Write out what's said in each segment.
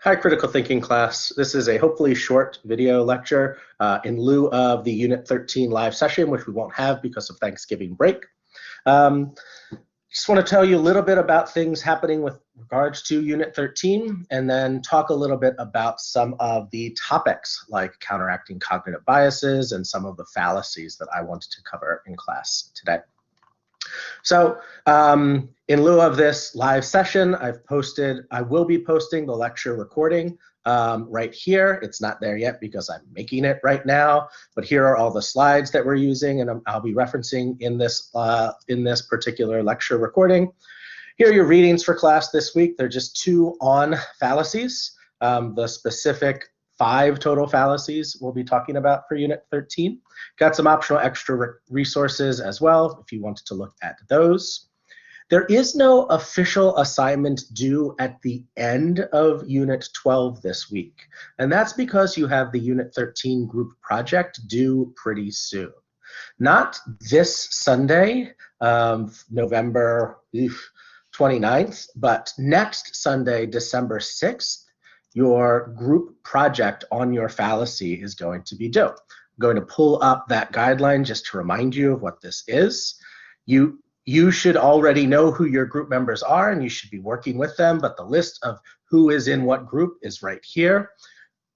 Hi, Critical Thinking class. This is a hopefully short video lecture in lieu of the Unit 13 live session, which we won't have because of Thanksgiving break. Just want to tell you a little bit about things happening with regards to Unit 13, and then talk a little bit about some of the topics like counteracting cognitive biases and some of the fallacies that I wanted to cover in class today. So in lieu of this live session, I will be posting the lecture recording right here. It's not there yet because I'm making it right now, but here are all the slides that we're using and I'll be referencing in this particular lecture recording. Here are your readings for class this week. They're just 2 on fallacies. The specific 5 total fallacies we'll be talking about for Unit 13. Got some optional extra resources as well if you wanted to look at those. There is no official assignment due at the end of Unit 12 this week, and that's because you have the Unit 13 group project due pretty soon. Not this Sunday, November 29th, but next Sunday, December 6th, your group project on your fallacy is going to be due. I'm going to pull up that guideline just to remind you of what this is. You should already know who your group members are and you should be working with them, but the list of who is in what group is right here.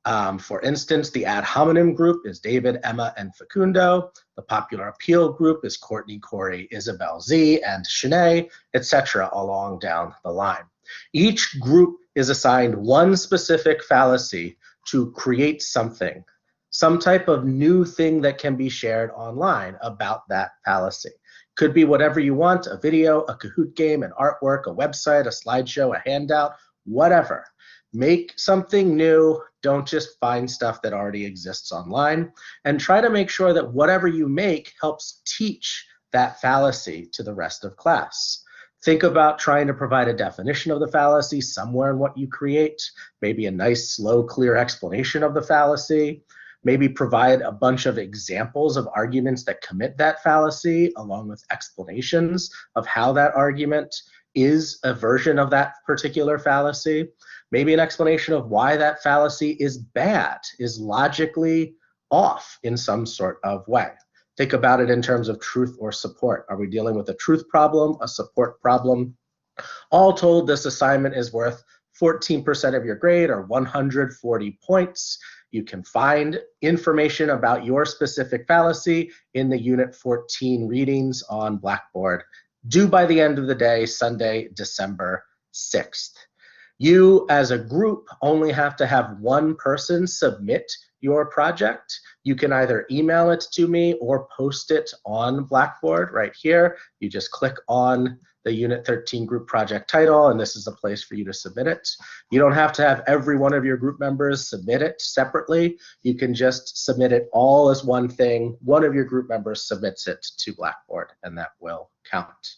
For instance, the ad hominem group is David, Emma, and Facundo. The popular appeal group is Courtney, Corey, Isabel, Z, and Shanae, etc. along down the line. Each group is assigned one specific fallacy to create something, some type of new thing that can be shared online about that fallacy. Could be whatever you want, a video, a Kahoot game, an artwork, a website, a slideshow, a handout, whatever. Make something new. Don't just find stuff that already exists online, and try to make sure that whatever you make helps teach that fallacy to the rest of class. Think about trying to provide a definition of the fallacy somewhere in what you create, maybe a nice, slow, clear explanation of the fallacy. Maybe provide a bunch of examples of arguments that commit that fallacy, along with explanations of how that argument is a version of that particular fallacy. Maybe an explanation of why that fallacy is bad, is logically off in some sort of way. Think about it in terms of truth or support. Are we dealing with a truth problem, a support problem? All told, this assignment is worth 14% of your grade, or 140 points. You can find information about your specific fallacy in the Unit 14 readings on Blackboard, due by the end of the day, Sunday, December 6th. You, as a group, only have to have one person submit your project. You can either email it to me or post it on Blackboard right here. You just click on the Unit 13 group project title, and this is the place for you to submit it. You don't have to have every one of your group members submit it separately. You can just submit it all as one thing. One of your group members submits it to Blackboard, and that will count.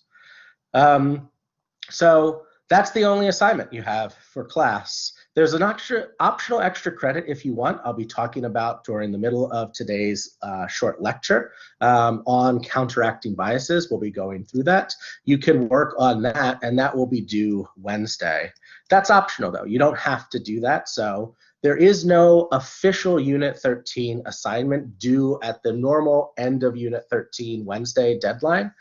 So that's the only assignment you have for class. There's an optional extra credit if you want. I'll be talking about during the middle of today's short lecture on counteracting biases. We'll be going through that. You can work on that, and that will be due Wednesday. That's optional, though. You don't have to do that. So there is no official Unit 13 assignment due at the normal end of Unit 13 Wednesday deadline.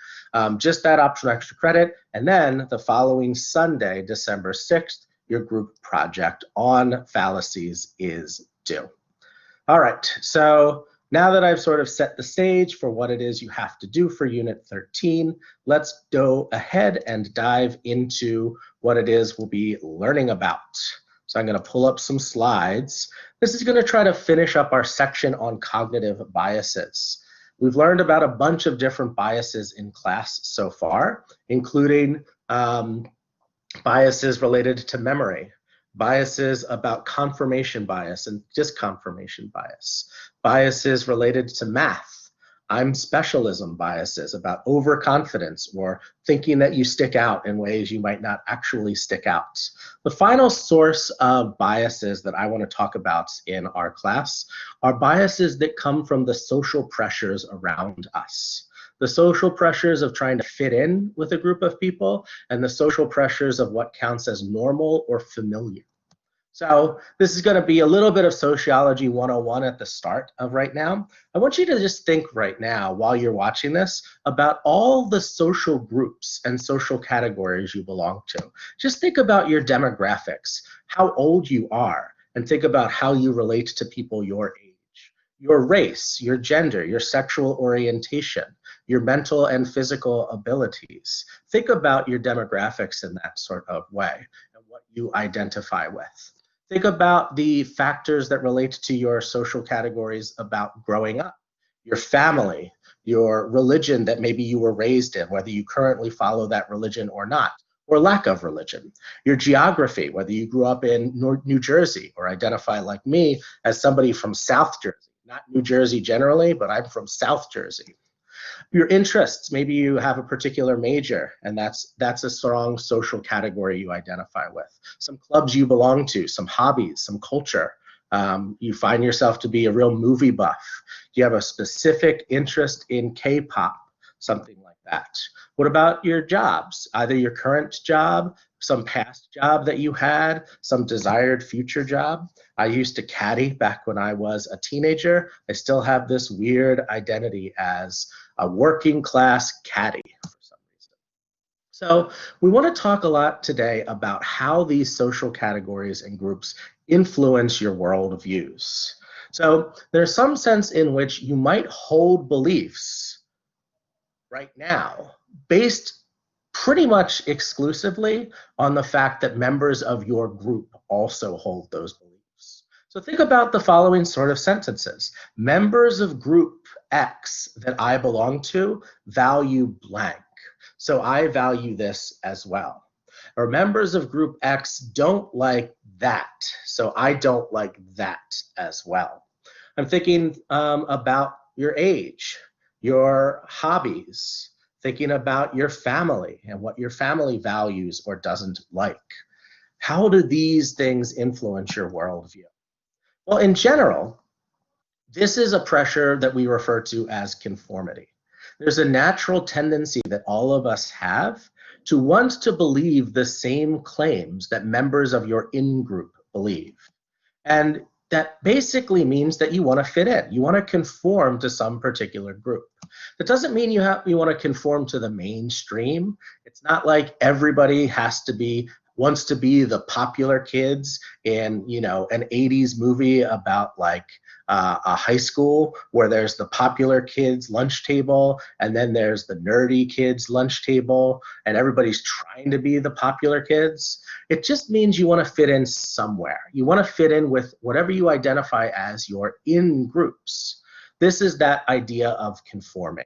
Just that optional extra credit. And then the following Sunday, December 6th, your group project on fallacies is due. All right, so now that I've sort of set the stage for what it is you have to do for Unit 13, let's go ahead and dive into what it is we'll be learning about. So I'm going to pull up some slides. This is going to try to finish up our section on cognitive biases. We've learned about a bunch of different biases in class so far, including biases related to memory, biases about confirmation bias and disconfirmation bias, biases related to math, I'm specialism biases about overconfidence or thinking that you stick out in ways you might not actually stick out. The final source of biases that I want to talk about in our class are biases that come from the social pressures around us. The social pressures of trying to fit in with a group of people and the social pressures of what counts as normal or familiar. So this is going to be a little bit of Sociology 101 at the start of right now. I want you to just think right now while you're watching this about all the social groups and social categories you belong to. Just think about your demographics, how old you are, and think about how you relate to people your age, your race, your gender, your sexual orientation, your mental and physical abilities. Think about your demographics in that sort of way and what you identify with. Think about the factors that relate to your social categories about growing up, your family, your religion that maybe you were raised in, whether you currently follow that religion or not, or lack of religion, your geography, whether you grew up in New Jersey or identify like me as somebody from South Jersey, not New Jersey generally, but I'm from South Jersey. Your interests, maybe you have a particular major, and that's a strong social category you identify with. Some clubs you belong to, some hobbies, some culture. You find yourself to be a real movie buff. Do you have a specific interest in K-pop, something like that? What about your jobs? Either your current job, some past job that you had, some desired future job. I used to caddy back when I was a teenager. I still have this weird identity as a working class caddy for some reason. So we want to talk a lot today about how these social categories and groups influence your worldviews. So there's some sense in which you might hold beliefs right now based pretty much exclusively on the fact that members of your group also hold those beliefs. So think about the following sort of sentences. Members of group X that I belong to value blank. So I value this as well. Or members of group X don't like that. So I don't like that as well. I'm thinking about your age, your hobbies, thinking about your family and what your family values or doesn't like. How do these things influence your worldview? Well, in general, this is a pressure that we refer to as conformity. There's a natural tendency that all of us have to want to believe the same claims that members of your in-group believe. And that basically means that you want to fit in. You want to conform to some particular group. That doesn't mean you want to conform to the mainstream. It's not like everybody wants to be the popular kids in, an 80s movie about like a high school where there's the popular kids lunch table and then there's the nerdy kids lunch table and everybody's trying to be the popular kids. It just means you want to fit in somewhere. You want to fit in with whatever you identify as your in groups. This is that idea of conforming.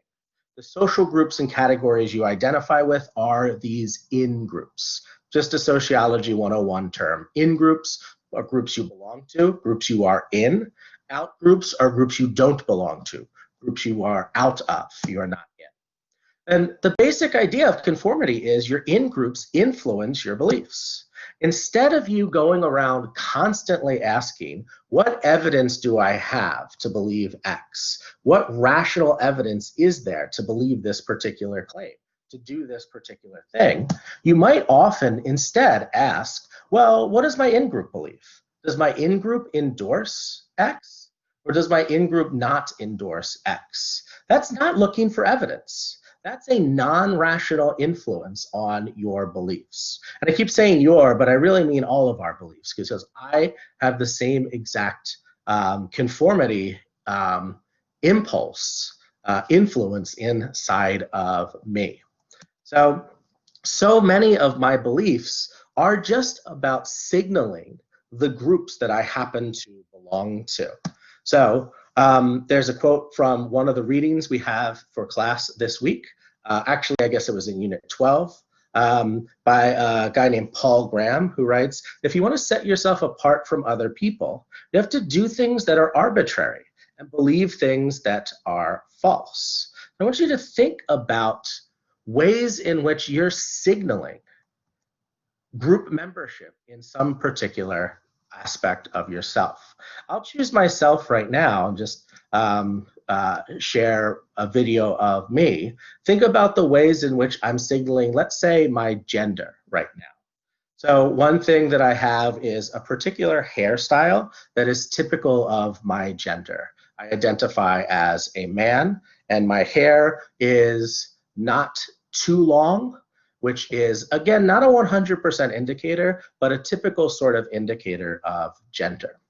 The social groups and categories you identify with are these in groups. Just a Sociology 101 term. In groups are groups you belong to, groups you are in. Out groups are groups you don't belong to, groups you are out of, you are not in. And the basic idea of conformity is your in groups influence your beliefs. Instead of you going around constantly asking, what evidence do I have to believe X? What rational evidence is there to believe this particular claim, to do this particular thing? You might often instead ask, well, what does my in-group believe? Does my in-group endorse X? Or does my in-group not endorse X? That's not looking for evidence. That's a non-rational influence on your beliefs. And I keep saying your, but I really mean all of our beliefs, because I have the same exact conformity impulse, influence inside of me. So many of my beliefs are just about signaling the groups that I happen to belong to. So there's a quote from one of the readings we have for class this week. Actually, I guess it was in Unit 12 by a guy named Paul Graham, who writes, if you want to set yourself apart from other people, you have to do things that are arbitrary and believe things that are false. I want you to think about ways in which you're signaling group membership in some particular aspect of yourself. I'll choose myself right now and just share a video of me. Think about the ways in which I'm signaling, let's say, my gender right now. So one thing that I have is a particular hairstyle that is typical of my gender. I identify as a man, and my hair is not too long, which is, again, not a 100% indicator, but a typical sort of indicator of gender.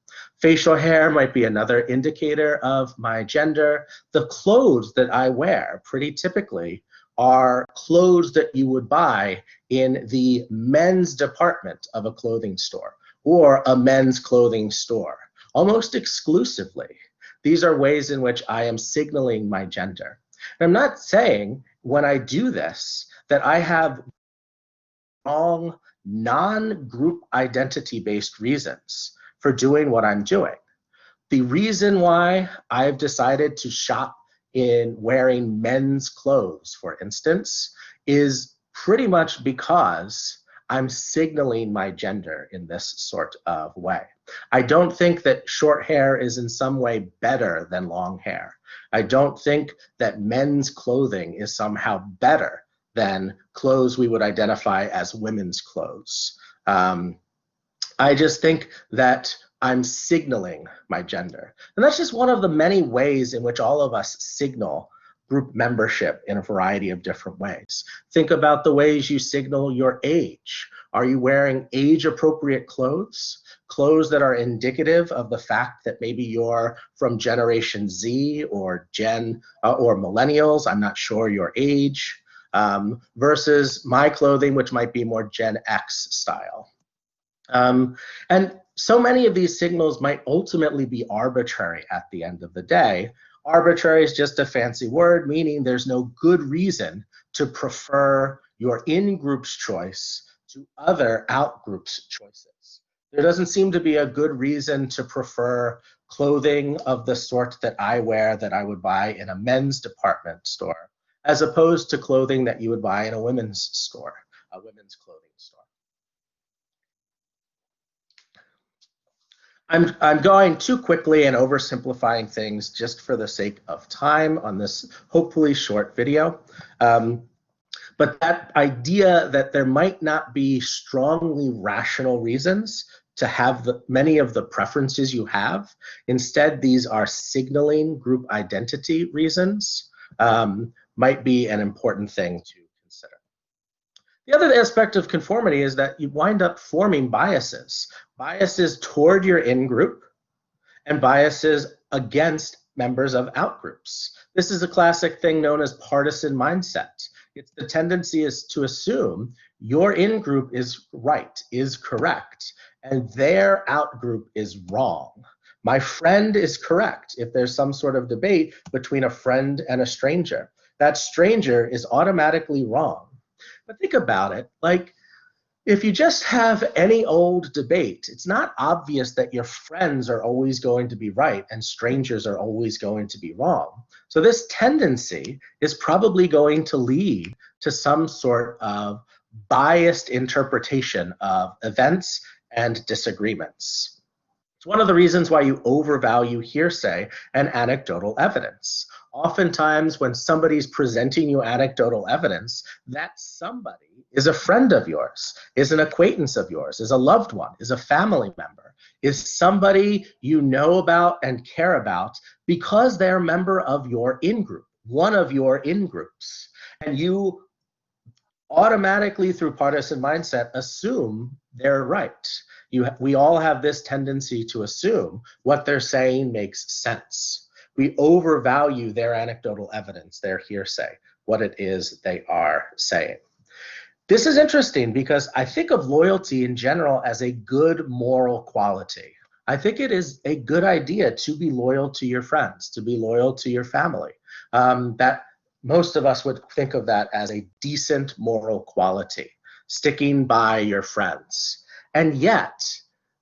Facial hair might be another indicator of my gender. The clothes that I wear, pretty typically, are clothes that you would buy in the men's department of a clothing store or a men's clothing store, almost exclusively. These are ways in which I am signaling my gender. And I'm not saying when I do this that I have wrong non-group identity-based reasons for doing what I'm doing. The reason why I've decided to shop in wearing men's clothes, for instance, is pretty much because I'm signaling my gender in this sort of way. I don't think that short hair is in some way better than long hair. I don't think that men's clothing is somehow better than clothes we would identify as women's clothes. I just think that I'm signaling my gender. And that's just one of the many ways in which all of us signal group membership in a variety of different ways. Think about the ways you signal your age. Are you wearing age-appropriate clothes? Clothes that are indicative of the fact that maybe you're from Generation Z or or millennials, I'm not sure your age, versus my clothing, which might be more Gen X style. And so many of these signals might ultimately be arbitrary at the end of the day. Arbitrary is just a fancy word, meaning there's no good reason to prefer your in-group's choice to other out-group's choices. There doesn't seem to be a good reason to prefer clothing of the sort that I wear that I would buy in a men's department store, as opposed to clothing that you would buy in a women's store, a women's clothing store. I'm going too quickly and oversimplifying things just for the sake of time on this hopefully short video. But that idea that there might not be strongly rational reasons to have many of the preferences you have, instead these are signaling group identity reasons, might be an important thing to consider. The other aspect of conformity is that you wind up forming biases. Biases toward your in-group and biases against members of out-groups. This is a classic thing known as partisan mindset. It's the tendency is to assume your in-group is right, is correct, and their out-group is wrong. My friend is correct if there's some sort of debate between a friend and a stranger. That stranger is automatically wrong. But think about it, like if you just have any old debate, it's not obvious that your friends are always going to be right and strangers are always going to be wrong. So this tendency is probably going to lead to some sort of biased interpretation of events and disagreements. It's one of the reasons why you overvalue hearsay and anecdotal evidence. Oftentimes, when somebody's presenting you anecdotal evidence, that somebody is a friend of yours, is an acquaintance of yours, is a loved one, is a family member, is somebody you know about and care about because they're a member of your in-group, one of your in-groups. And you automatically, through partisan mindset, assume they're right. We all have this tendency to assume what they're saying makes sense. We overvalue their anecdotal evidence, their hearsay, what it is they are saying. This is interesting because I think of loyalty in general as a good moral quality. I think it is a good idea to be loyal to your friends, to be loyal to your family. That most of us would think of that as a decent moral quality, sticking by your friends. And yet,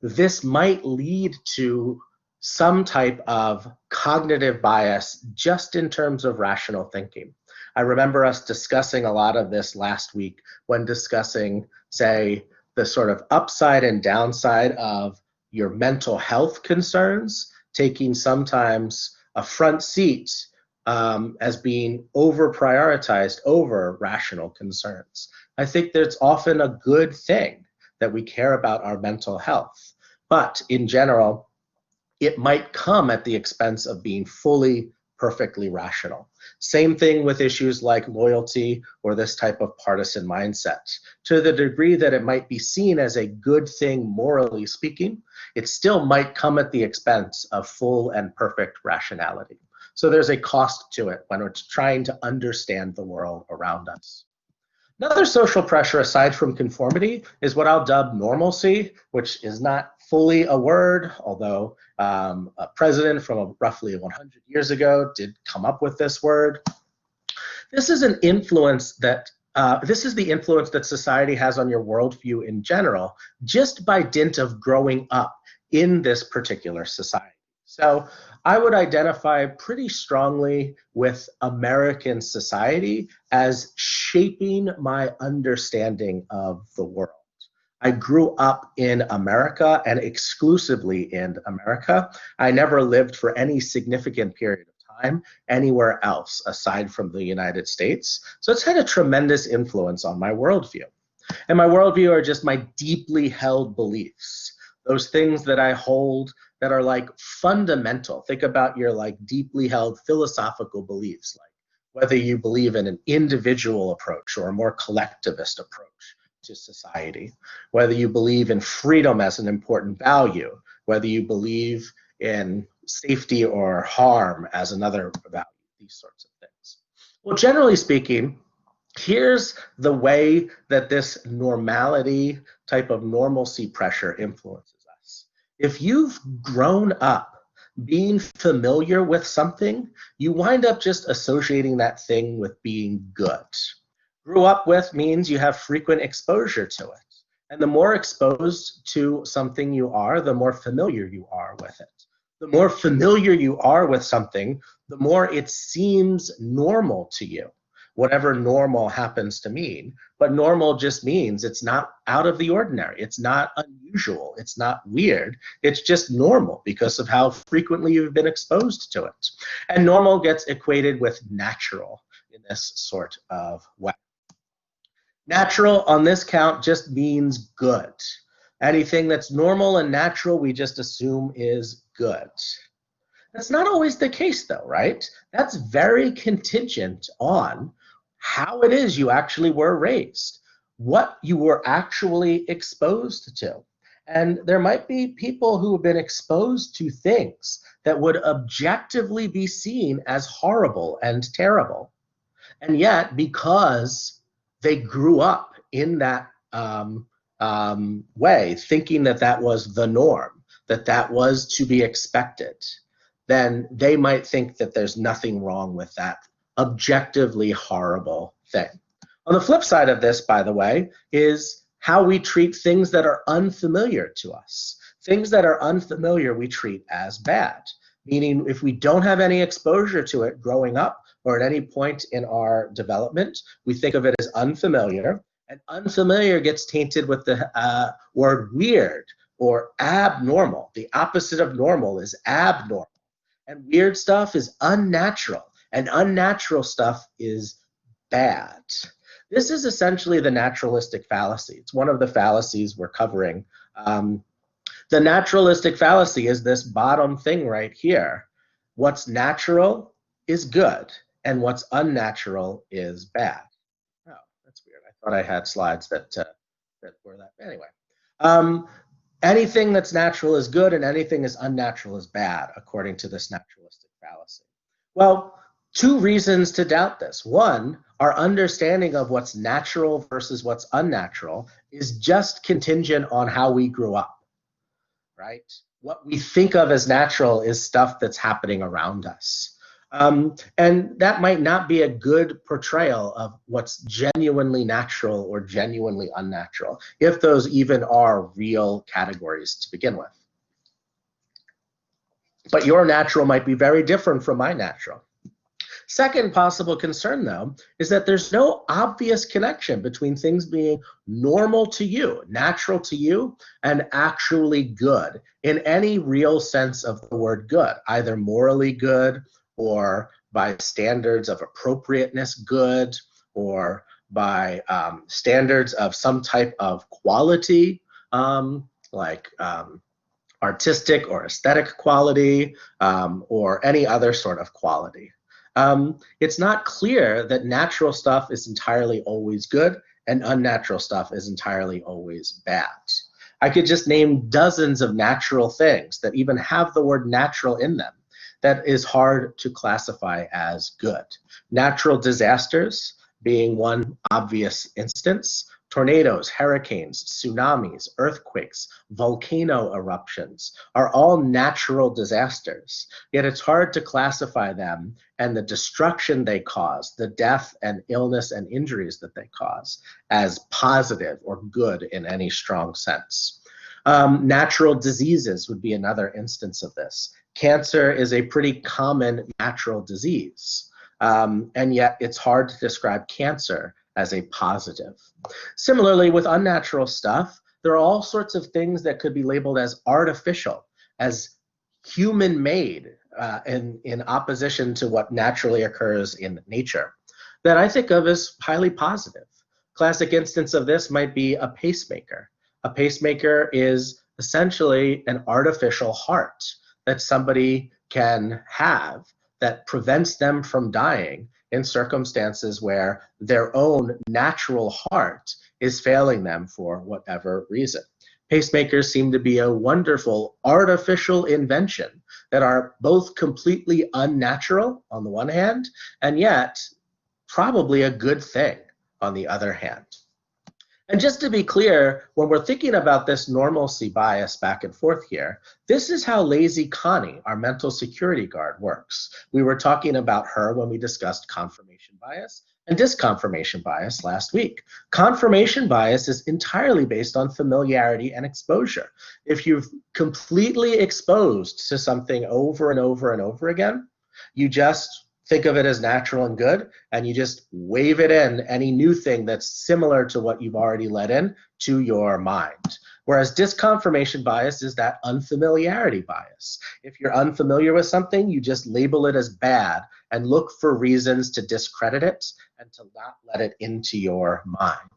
this might lead to some type of cognitive bias just in terms of rational thinking. I remember us discussing a lot of this last week when discussing, say, the sort of upside and downside of your mental health concerns, taking sometimes a front seat as being over-prioritized over rational concerns. I think that's often a good thing that we care about our mental health. But in general, it might come at the expense of being fully, perfectly rational. Same thing with issues like loyalty or this type of partisan mindset. To the degree that it might be seen as a good thing, morally speaking, it still might come at the expense of full and perfect rationality. So there's a cost to it when we're trying to understand the world around us. Another social pressure aside from conformity is what I'll dub normalcy, which is not fully a word, although a president from roughly 100 years ago did come up with this word. This is an influence that this is the influence that society has on your worldview in general, just by dint of growing up in this particular society. So I would identify pretty strongly with American society as shaping my understanding of the world. I grew up in America and exclusively in America. I never lived for any significant period of time anywhere else aside from the United States. So it's had a tremendous influence on my worldview. And my worldview are just my deeply held beliefs, those things that I hold that are like fundamental. Think about your like deeply held philosophical beliefs, like whether you believe in an individual approach or a more collectivist approach to society, whether you believe in freedom as an important value, whether you believe in safety or harm as another value, these sorts of things. Well, generally speaking, here's the way that this normality type of normalcy pressure influences us. If you've grown up being familiar with something, you wind up just associating that thing with being good. Grew up with means you have frequent exposure to it. And the more exposed to something you are, the more familiar you are with it. The more familiar you are with something, the more it seems normal to you, whatever normal happens to mean. But normal just means it's not out of the ordinary. It's not unusual. It's not weird. It's just normal because of how frequently you've been exposed to it. And normal gets equated with natural in this sort of way. Natural on this count just means good. Anything that's normal and natural, we just assume is good. That's not always the case though, right? That's very contingent on how it is you actually were raised, what you were actually exposed to. And there might be people who have been exposed to things that would objectively be seen as horrible and terrible. And yet, because they grew up in that way, thinking that that was the norm, that that was to be expected, then they might think that there's nothing wrong with that objectively horrible thing. On the flip side of this, by the way, is how we treat things that are unfamiliar to us. Things that are unfamiliar we treat as bad, meaning if we don't have any exposure to it growing up or at any point in our development, we think of it as unfamiliar, and unfamiliar gets tainted with the word weird or abnormal. The opposite of normal is abnormal. And weird stuff is unnatural, and unnatural stuff is bad. This is essentially the naturalistic fallacy. It's one of the fallacies we're covering. The naturalistic fallacy is this bottom thing right here. What's natural is good, and what's unnatural is bad. Oh, that's weird. I thought I had slides that were that. Anyway. Anything that's natural is good and anything is unnatural is bad, according to this naturalistic fallacy. Well, two reasons to doubt this. One, our understanding of what's natural versus what's unnatural is just contingent on how we grew up, right? What we think of as natural is stuff that's happening around us. And that might not be a good portrayal of what's genuinely natural or genuinely unnatural, if those even are real categories to begin with. But your natural might be very different from my natural. Second possible concern, though, is that there's no obvious connection between things being normal to you, natural to you, and actually good in any real sense of the word good, either morally good, or by standards of appropriateness good, or by standards of some type of quality, like artistic or aesthetic quality, or any other sort of quality. It's not clear that natural stuff is entirely always good and unnatural stuff is entirely always bad. I could just name dozens of natural things that even have the word natural in them that is hard to classify as good. Natural disasters being one obvious instance. Tornadoes, hurricanes, tsunamis, earthquakes, volcano eruptions are all natural disasters, yet it's hard to classify them and the destruction they cause, the death and illness and injuries that they cause, as positive or good in any strong sense. Natural diseases would be another instance of this. Cancer is a pretty common natural disease, and yet it's hard to describe cancer as a positive. Similarly, with unnatural stuff, there are all sorts of things that could be labeled as artificial, as human-made, in opposition to what naturally occurs in nature, that I think of as highly positive. Classic instance of this might be a pacemaker. A pacemaker is essentially an artificial heart that somebody can have that prevents them from dying in circumstances where their own natural heart is failing them for whatever reason. Pacemakers seem to be a wonderful artificial invention that are both completely unnatural on the one hand, and yet probably a good thing on the other hand. And just to be clear, when we're thinking about this normalcy bias back and forth here, this is how lazy Connie, our mental security guard, works. We were talking about her when we discussed confirmation bias and disconfirmation bias last week. Confirmation bias is entirely based on familiarity and exposure. If you've completely exposed to something over and over and over again, you just think of it as natural and good, and you just wave it in, any new thing that's similar to what you've already let in, to your mind. Whereas disconfirmation bias is that unfamiliarity bias. If you're unfamiliar with something, you just label it as bad and look for reasons to discredit it and to not let it into your mind.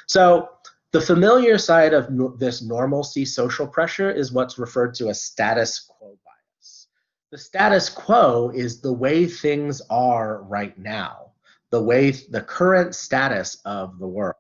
So the familiar side of this normalcy social pressure is what's referred to as status quo bias. The status quo is the way things are right now, the current status of the world.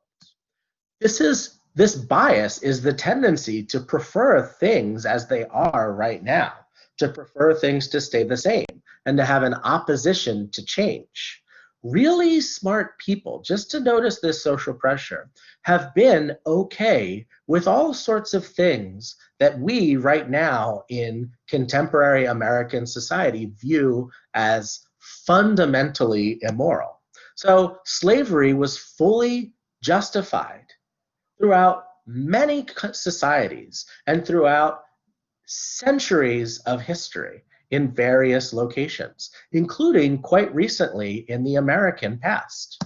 This bias is the tendency to prefer things as they are right now, to prefer things to stay the same, and to have an opposition to change. Really smart people, just to notice this social pressure, have been okay with all sorts of things that we right now in contemporary American society view as fundamentally immoral. So slavery was fully justified throughout many societies and throughout centuries of history in various locations, including quite recently in the American past.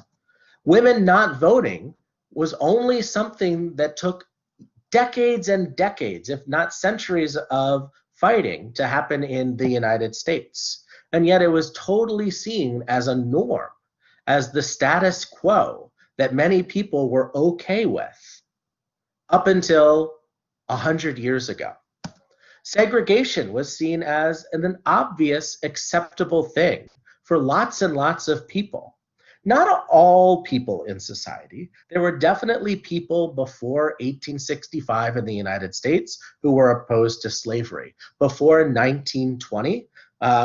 Women not voting was only something that took decades and decades, if not centuries, of fighting to happen in the United States. And yet it was totally seen as a norm, as the status quo that many people were okay with up until 100 years ago. Segregation was seen as an obvious, acceptable thing for lots and lots of people. Not all people in society. There were definitely people before 1865 in the United States who were opposed to slavery, before 1920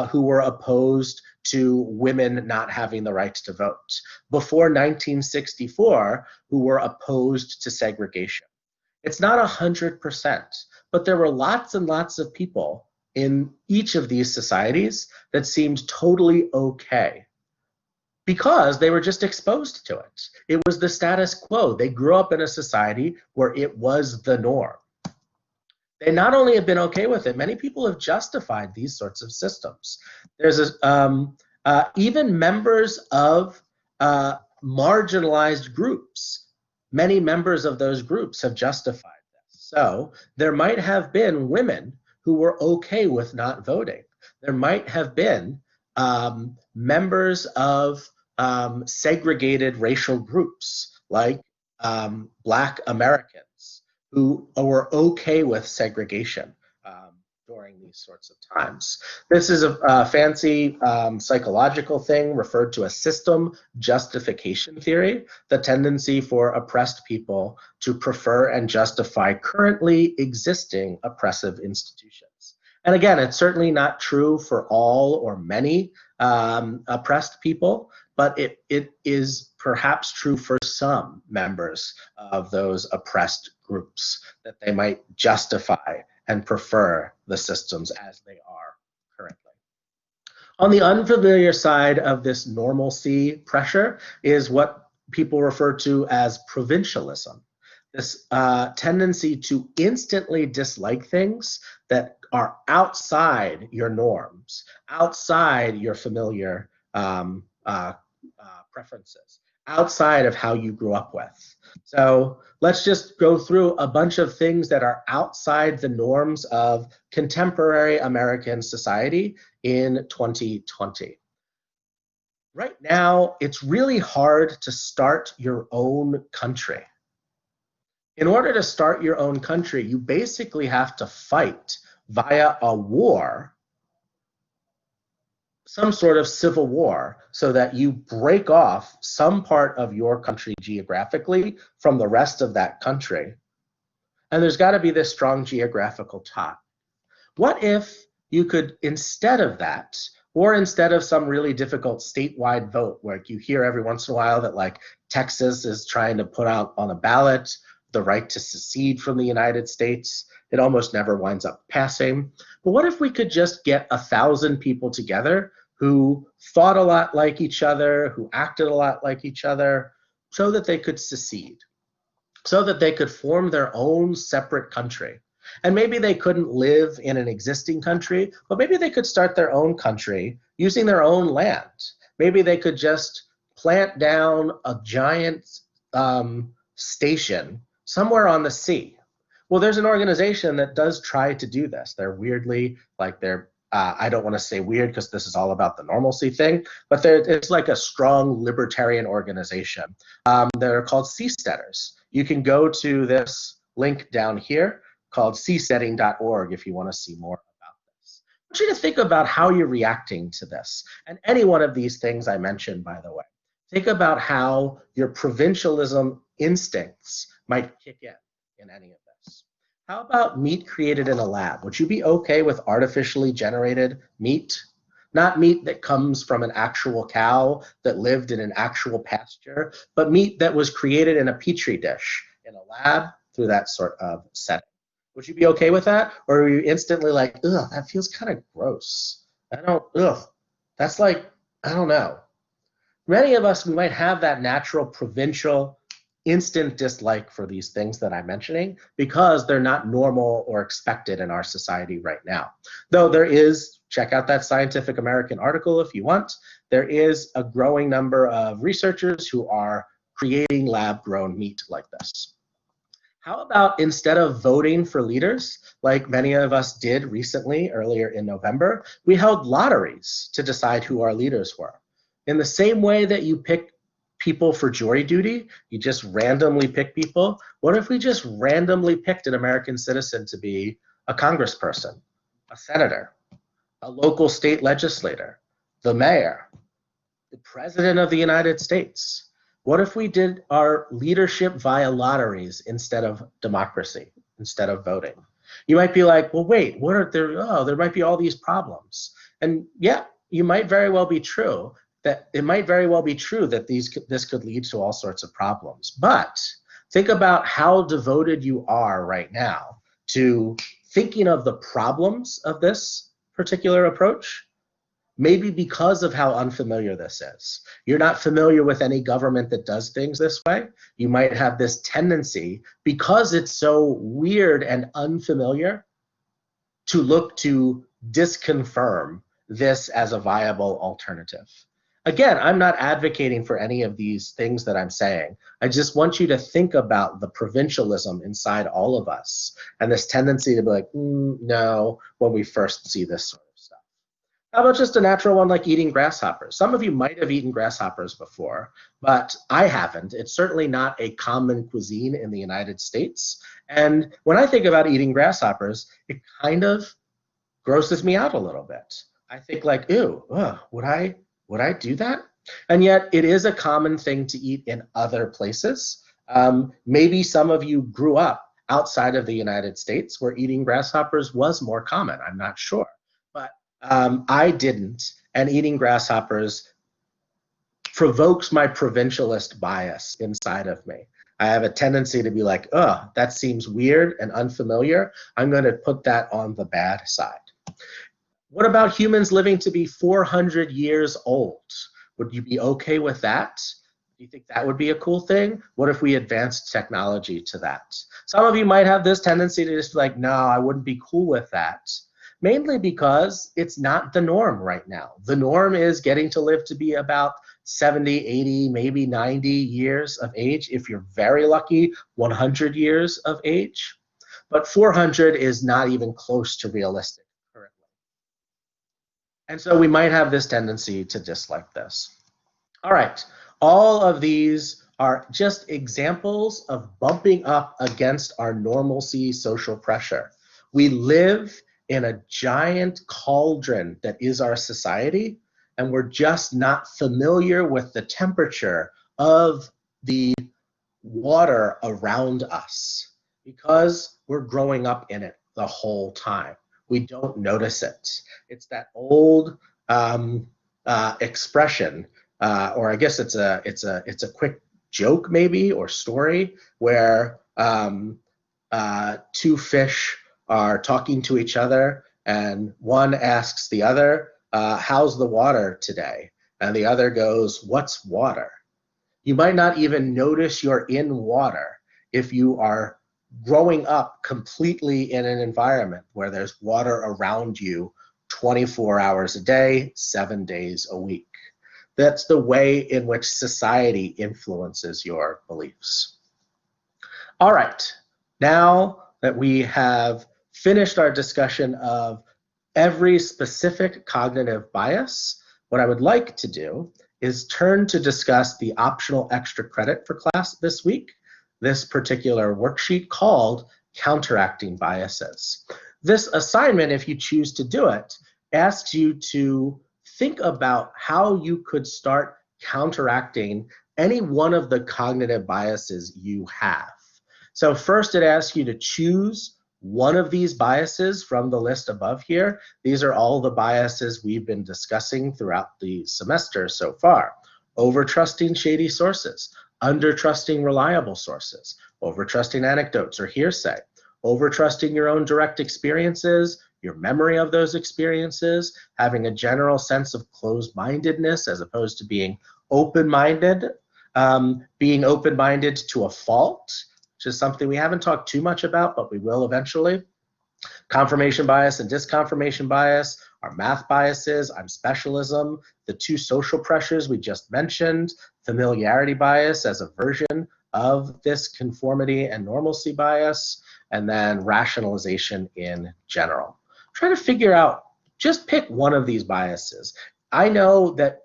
who were opposed to women not having the right to vote, before 1964 who were opposed to segregation. It's not 100%, but there were lots and lots of people in each of these societies that seemed totally okay because they were just exposed to it. It was the status quo. They grew up in a society where it was the norm. They not only have been okay with it, many people have justified these sorts of systems. There's even members of marginalized groups. Many members of those groups have justified this. So there might have been women who were okay with not voting. There might have been members of segregated racial groups like Black Americans who were okay with segregation during these sorts of times. This is a fancy psychological thing referred to as system justification theory, the tendency for oppressed people to prefer and justify currently existing oppressive institutions. And again, it's certainly not true for all or many oppressed people, but it is perhaps true for some members of those oppressed groups, that they might justify and prefer the systems as they are currently. On the unfamiliar side of this normalcy pressure is what people refer to as provincialism. This tendency to instantly dislike things that are outside your norms, outside your familiar preferences, outside of how you grew up with. So let's just go through a bunch of things that are outside the norms of contemporary American society in 2020. Right now, it's really hard to start your own country. In order to start your own country, you basically have to fight via a war, some sort of civil war, so that you break off some part of your country geographically from the rest of that country. And there's got to be this strong geographical tie. What if you could, instead of that, or instead of some really difficult statewide vote, where you hear every once in a while that like Texas is trying to put out on a ballot the right to secede from the United States, it almost never winds up passing. But what if we could just get 1,000 people together who thought a lot like each other, who acted a lot like each other, so that they could secede, so that they could form their own separate country? And maybe they couldn't live in an existing country, but maybe they could start their own country using their own land. Maybe they could just plant down a giant station somewhere on the sea. Well, there's an organization that does try to do this. They're weirdly, like I don't want to say weird because this is all about the normalcy thing, but it's like a strong libertarian organization. They're called seasteaders. You can go to this link down here called seasteading.org if you want to see more about this. I want you to think about how you're reacting to this. And any one of these things I mentioned, by the way. Think about how your provincialism instincts might kick in any of this. How about meat created in a lab? Would you be okay with artificially generated meat? Not meat that comes from an actual cow that lived in an actual pasture, but meat that was created in a petri dish in a lab through that sort of setting. Would you be okay with that? Or are you instantly like, ugh, that feels kind of gross. That's like, I don't know. Many of us, we might have that natural provincial instant dislike for these things that I'm mentioning because they're not normal or expected in our society right now. Though there is, check out that Scientific American article if you want, there is a growing number of researchers who are creating lab-grown meat like this. How about instead of voting for leaders, like many of us did recently, earlier in November, we held lotteries to decide who our leaders were. In the same way that you pick people for jury duty, you just randomly pick people. What if we just randomly picked an American citizen to be a congressperson, a senator, a local state legislator, the mayor, the president of the United States? What if we did our leadership via lotteries instead of democracy, instead of voting? You might be like, well, wait, what are there? Oh, there might be all these problems. And yeah, you might very well be true. That it might very well be true that this could lead to all sorts of problems. But think about how devoted you are right now to thinking of the problems of this particular approach. Maybe because of how unfamiliar this is. You're not familiar with any government that does things this way. You might have this tendency, because it's so weird and unfamiliar, to look to disconfirm this as a viable alternative. Again, I'm not advocating for any of these things that I'm saying. I just want you to think about the provincialism inside all of us and this tendency to be like, no, when we first see this sort of stuff. How about just a natural one like eating grasshoppers? Some of you might have eaten grasshoppers before, but I haven't. It's certainly not a common cuisine in the United States. And when I think about eating grasshoppers, it kind of grosses me out a little bit. I think like, ew, ugh, would I do that? And yet it is a common thing to eat in other places. Maybe some of you grew up outside of the United States where eating grasshoppers was more common. I'm not sure. But I didn't, and eating grasshoppers provokes my provincialist bias inside of me. I have a tendency to be like, oh, that seems weird and unfamiliar. I'm going to put that on the bad side. What about humans living to be 400 years old? Would you be okay with that? Do you think that would be a cool thing? What if we advanced technology to that? Some of you might have this tendency to just be like, no, I wouldn't be cool with that. Mainly because it's not the norm right now. The norm is getting to live to be about 70, 80, maybe 90 years of age. If you're very lucky, 100 years of age. But 400 is not even close to realistic currently. And so we might have this tendency to dislike this. All right, all of these are just examples of bumping up against our normalcy social pressure. We live in a giant cauldron that is our society, and we're just not familiar with the temperature of the water around us because we're growing up in it the whole time. We don't notice it. It's that old expression, or I guess it's a quick joke maybe or story where two fish are talking to each other, and one asks the other, how's the water today? And the other goes, what's water? You might not even notice you're in water if you are growing up completely in an environment where there's water around you 24 hours a day, 7 days a week. That's the way in which society influences your beliefs. All right, now that we have finished our discussion of every specific cognitive bias, what I would like to do is turn to discuss the optional extra credit for class this week, this particular worksheet called Counteracting Biases. This assignment, if you choose to do it, asks you to think about how you could start counteracting any one of the cognitive biases you have. So first it asks you to choose one of these biases from the list above here. These are all the biases we've been discussing throughout the semester so far. Over-trusting shady sources, under-trusting reliable sources, over-trusting anecdotes or hearsay, over-trusting your own direct experiences, your memory of those experiences, having a general sense of closed-mindedness as opposed to being open-minded to a fault, which is something we haven't talked too much about, but we will eventually. Confirmation bias and disconfirmation bias, our math biases, I'm specialism, the two social pressures we just mentioned, familiarity bias as a version of this conformity and normalcy bias, and then rationalization in general. Try to figure out, just pick one of these biases. I know that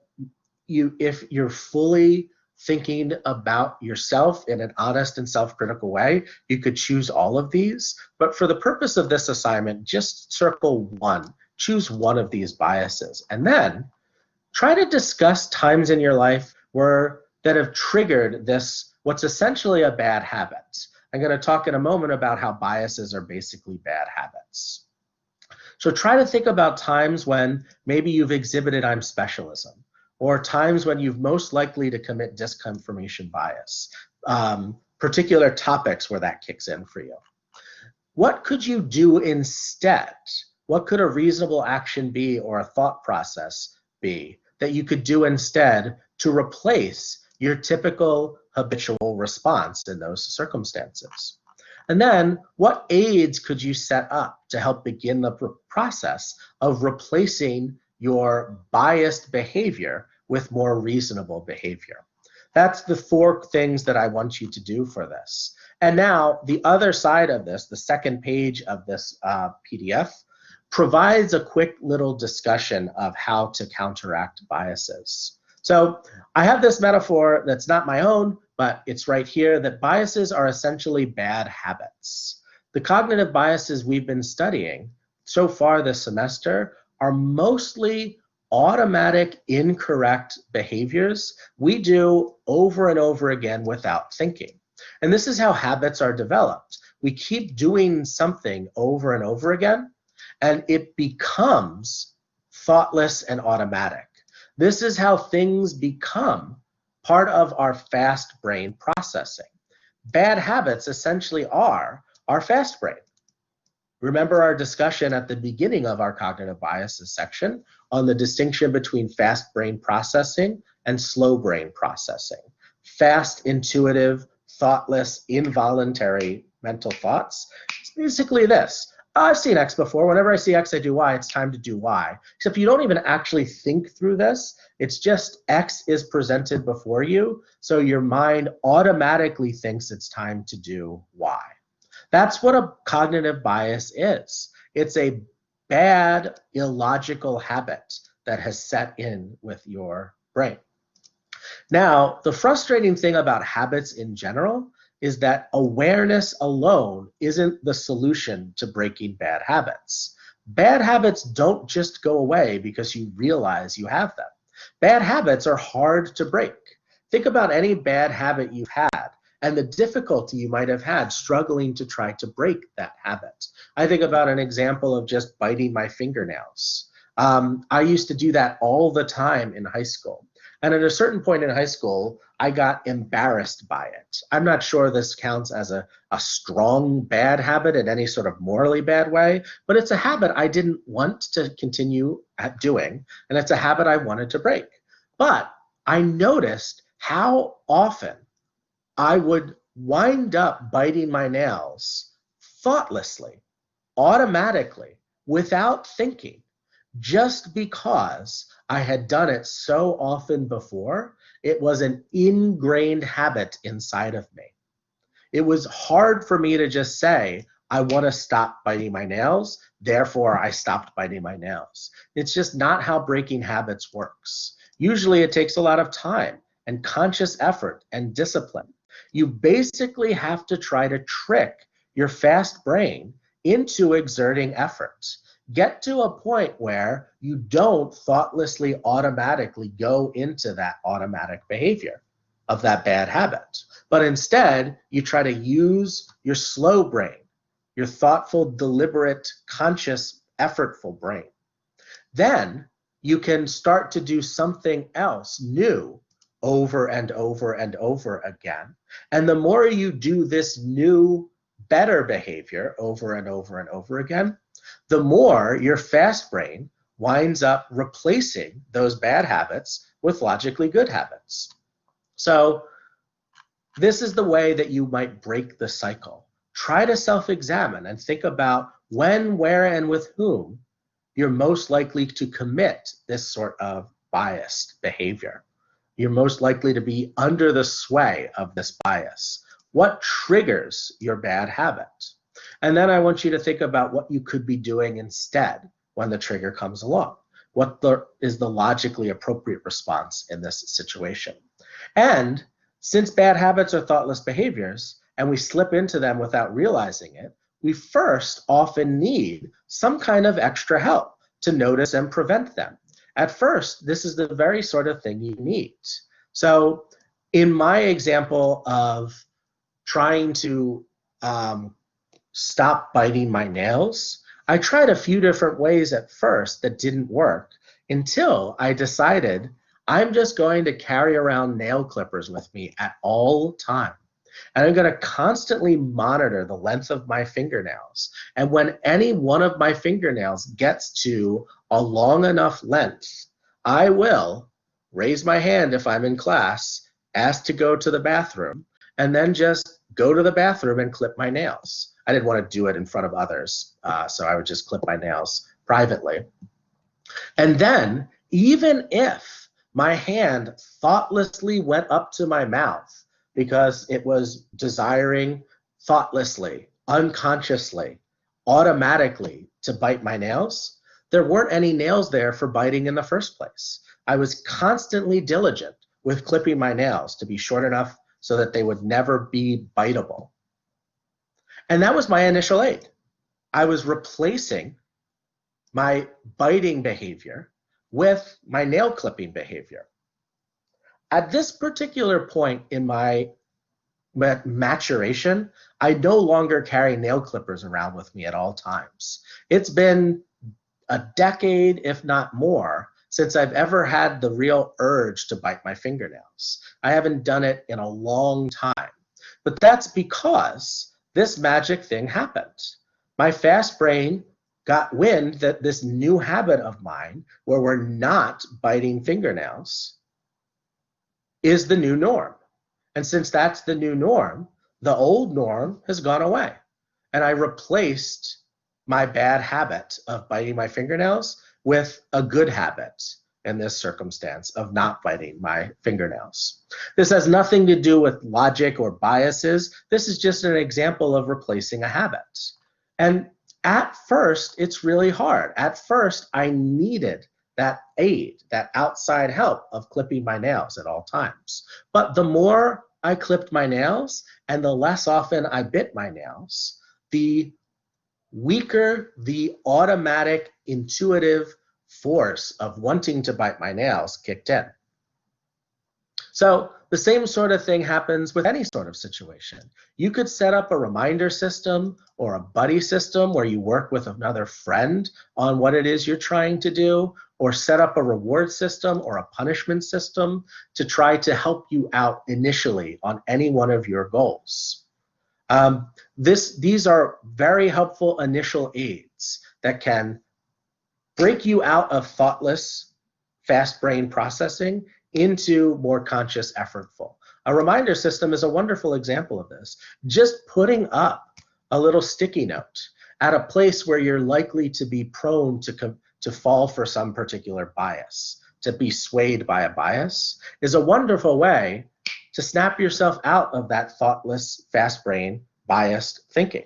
if you're fully thinking about yourself in an honest and self-critical way, you could choose all of these. But for the purpose of this assignment, just circle one. Choose one of these biases. And then try to discuss times in your life that have triggered this, what's essentially a bad habit. I'm going to talk in a moment about how biases are basically bad habits. So try to think about times when maybe you've exhibited I'm specialism, or times when you've most likely to commit disconfirmation bias, particular topics where that kicks in for you. What could you do instead? What could a reasonable action be or a thought process be that you could do instead to replace your typical habitual response in those circumstances? And then what aids could you set up to help begin the process of replacing your biased behavior with more reasonable behavior? That's the 4 things that I want you to do for this. And now the other side of this, the second page of this PDF, provides a quick little discussion of how to counteract biases. So I have this metaphor that's not my own, but it's right here, that biases are essentially bad habits. The cognitive biases we've been studying so far this semester are mostly automatic, incorrect behaviors we do over and over again without thinking. And this is how habits are developed. We keep doing something over and over again, and it becomes thoughtless and automatic. This is how things become part of our fast brain processing. Bad habits essentially are our fast brain. Remember our discussion at the beginning of our cognitive biases section on the distinction between fast brain processing and slow brain processing. Fast, intuitive, thoughtless, involuntary mental thoughts. It's basically this. I've seen X before. Whenever I see X, I do Y. It's time to do Y. Except you don't even actually think through this. It's just X is presented before you, so your mind automatically thinks it's time to do Y. That's what a cognitive bias is. It's a bad, illogical habit that has set in with your brain. Now, the frustrating thing about habits in general is that awareness alone isn't the solution to breaking bad habits. Bad habits don't just go away because you realize you have them. Bad habits are hard to break. Think about any bad habit you've had and the difficulty you might have had struggling to try to break that habit. I think about an example of just biting my fingernails. I used to do that all the time in high school. And at a certain point in high school, I got embarrassed by it. I'm not sure this counts as a strong bad habit in any sort of morally bad way, but it's a habit I didn't want to continue doing, and it's a habit I wanted to break. But I noticed how often I would wind up biting my nails thoughtlessly, automatically, without thinking, just because I had done it so often before. It was an ingrained habit inside of me. It was hard for me to just say, I want to stop biting my nails, therefore I stopped biting my nails. It's just not how breaking habits works. Usually it takes a lot of time and conscious effort and discipline. You basically have to try to trick your fast brain into exerting effort. Get to a point where you don't thoughtlessly automatically go into that automatic behavior of that bad habit, but instead you try to use your slow brain, your thoughtful, deliberate, conscious, effortful brain. Then you can start to do something else new over and over and over again. And the more you do this new, better behavior over and over and over again, the more your fast brain winds up replacing those bad habits with logically good habits. So this is the way that you might break the cycle. Try to self-examine and think about when, where, and with whom you're most likely to commit this sort of biased behavior. You're most likely to be under the sway of this bias. What triggers your bad habit? And then I want you to think about what you could be doing instead when the trigger comes along. What is the logically appropriate response in this situation? And since bad habits are thoughtless behaviors and we slip into them without realizing it, we first often need some kind of extra help to notice and prevent them. At first, this is the very sort of thing you need. So in my example of trying to stop biting my nails, I tried a few different ways at first that didn't work until I decided I'm just going to carry around nail clippers with me at all times. And I'm going to constantly monitor the length of my fingernails. And when any one of my fingernails gets to a long enough length, I will raise my hand if I'm in class, ask to go to the bathroom, and then just go to the bathroom and clip my nails. I didn't want to do it in front of others, so I would just clip my nails privately. And then, even if my hand thoughtlessly went up to my mouth because it was desiring thoughtlessly, unconsciously, automatically to bite my nails, there weren't any nails there for biting in the first place. I was constantly diligent with clipping my nails to be short enough so that they would never be biteable. And that was my initial aid. I was replacing my biting behavior with my nail clipping behavior. At this particular point in my maturation, I no longer carry nail clippers around with me at all times. It's been a decade, if not more, since I've ever had the real urge to bite my fingernails. I haven't done it in a long time. But that's because this magic thing happened. My fast brain got wind that this new habit of mine, where we're not biting fingernails, is the new norm. And since that's the new norm, the old norm has gone away. And I replaced my bad habit of biting my fingernails with a good habit in this circumstance of not biting my fingernails. This has nothing to do with logic or biases. This is just an example of replacing a habit. And at first, it's really hard. At first, I needed that aid, that outside help of clipping my nails at all times. But the more I clipped my nails and the less often I bit my nails, the weaker the automatic, intuitive force of wanting to bite my nails kicked in. So the same sort of thing happens with any sort of situation. You could set up a reminder system or a buddy system where you work with another friend on what it is you're trying to do, or set up a reward system or a punishment system to try to help you out initially on any one of your goals. These are very helpful initial aids that can break you out of thoughtless, fast brain processing into more conscious, effortful. A reminder system is a wonderful example of this. Just putting up a little sticky note at a place where you're likely to be prone to fall for some particular bias, to be swayed by a bias, is a wonderful way to snap yourself out of that thoughtless, fast brain, biased thinking,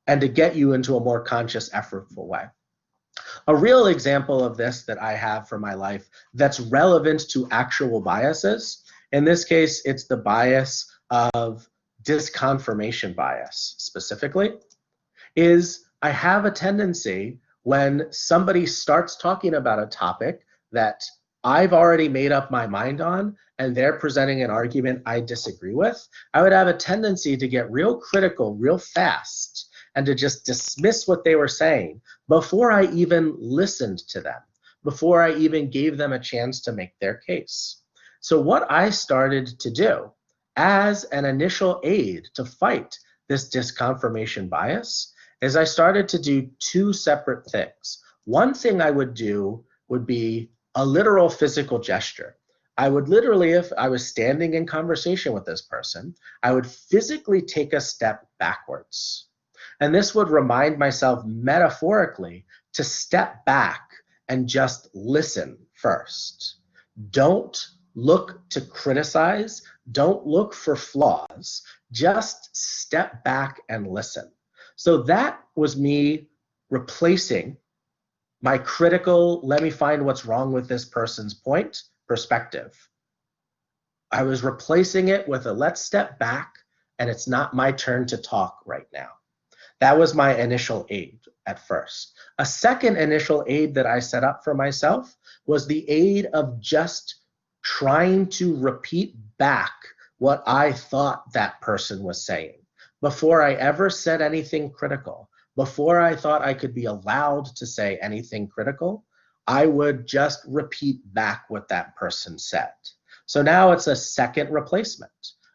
and to get you into a more conscious, effortful way. A real example of this that I have for my life that's relevant to actual biases, in this case, it's the bias of disconfirmation bias specifically, is I have a tendency when somebody starts talking about a topic that I've already made up my mind on and they're presenting an argument I disagree with, I would have a tendency to get real critical real fast and to just dismiss what they were saying before I even listened to them, before I even gave them a chance to make their case. So what I started to do as an initial aid to fight this disconfirmation bias is I started to do two separate things. One thing I would do would be a literal physical gesture. I would literally, if I was standing in conversation with this person, I would physically take a step backwards. And this would remind myself metaphorically to step back and just listen first. Don't look to criticize. Don't look for flaws. Just step back and listen. So that was me replacing my critical, let me find what's wrong with this person's point, perspective. I was replacing it with a let's step back and it's not my turn to talk right now. That was my initial aid at first. A second initial aid that I set up for myself was the aid of just trying to repeat back what I thought that person was saying. Before I ever said anything critical, before I thought I could be allowed to say anything critical, I would just repeat back what that person said. So now it's a second replacement.